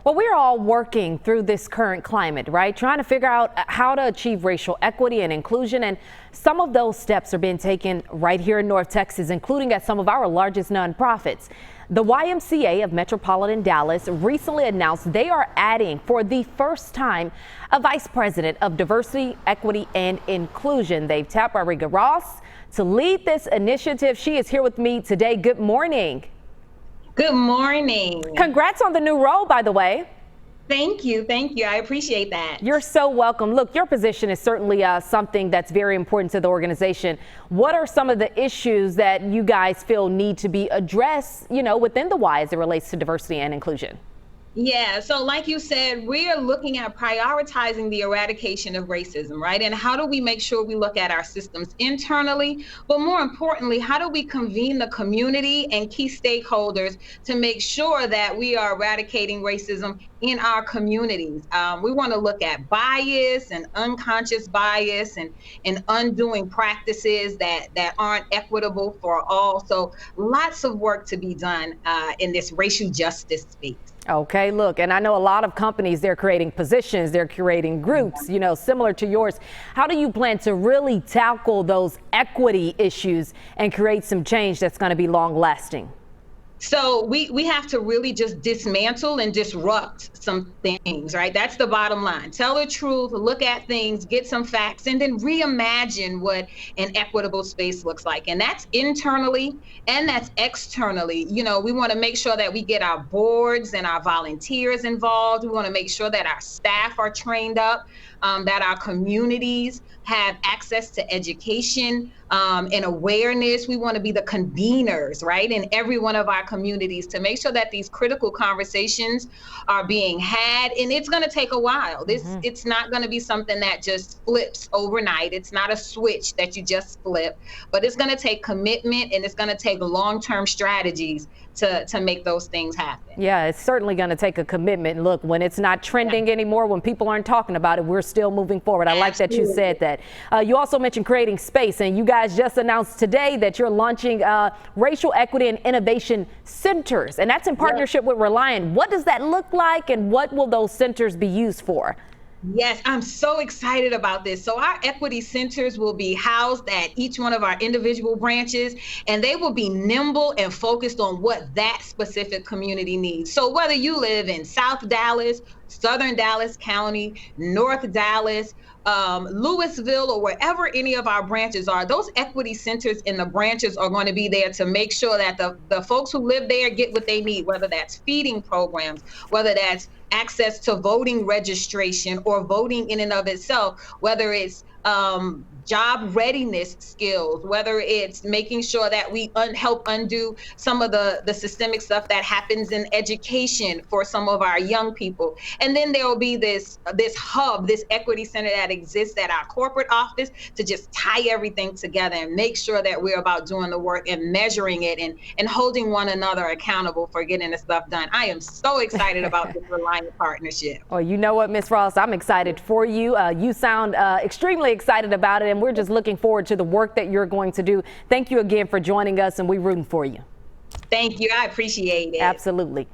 Well, we're all working through this current climate, right? Trying to figure out how to achieve racial equity and inclusion. And some of those steps are being taken right here in North Texas, including at some of our largest nonprofits. The YMCA of Metropolitan Dallas recently announced they are adding, for the first time, a vice president of diversity, equity, and inclusion. They've tapped Rodriga Ross to lead this initiative. She is here with me today. Good morning. Good morning. Congrats on the new role, by the way. Thank you. Thank you. I appreciate that. You're so welcome. Look, your position is certainly something that's very important to the organization. What are some of the issues that you guys feel need to be addressed, within the Y as it relates to diversity and inclusion? Yeah, so like you said, we are looking at prioritizing the eradication of racism, right? And how do we make sure we look at our systems internally, but more importantly, how do we convene the community and key stakeholders to make sure that we are eradicating racism in our communities? We want to look at bias and unconscious bias and undoing practices that aren't equitable for all. So lots of work to be done in this racial justice space. Okay, look, and I know a lot of companies, they're creating positions, they're creating groups, similar to yours. How do you plan to really tackle those equity issues and create some change that's going to be long lasting? So we have to really just dismantle and disrupt some things, right? That's the bottom line. Tell the truth, look at things, get some facts, and then reimagine what an equitable space looks like. And that's internally and that's externally. We want to make sure that we get our boards and our volunteers involved. We want to make sure that our staff are trained up, that our communities have access to education and awareness. We want to be the conveners, right, in every one of our communities to make sure that these critical conversations are being had. And it's going to take a while. It's not going to be something that just flips overnight. It's not a switch that you just flip, but it's going to take commitment and it's going to take long-term strategies to make those things happen. Yeah, it's certainly going to take a commitment. Look, when it's not trending anymore, when people aren't talking about it, we're still moving forward. I like that you said that. You also mentioned creating space, and you guys just announced today that you're launching racial equity and innovation centers, and that's in partnership with Reliant. What does that look like, and what will those centers be used for? Yes, I'm so excited about this. So our equity centers will be housed at each one of our individual branches, and they will be nimble and focused on what that specific community needs. So whether you live in South Dallas, Southern Dallas County, North Dallas, Louisville, or wherever any of our branches are, those equity centers in the branches are going to be there to make sure that the folks who live there get what they need, whether that's feeding programs, whether that's access to voting registration or voting in and of itself, whether it's job readiness skills, whether it's making sure that we help undo some of the systemic stuff that happens in education for some of our young people. And then there will be this hub, this equity center that exists at our corporate office to just tie everything together and make sure that we're about doing the work and measuring it and holding one another accountable for getting the stuff done. I am so excited about this Reliant partnership. Well, you know what, Ms. Ross, I'm excited for you. You sound extremely excited about it, and we're just looking forward to the work that you're going to do. Thank you again for joining us, and we're rooting for you. Thank you. I appreciate it. Absolutely.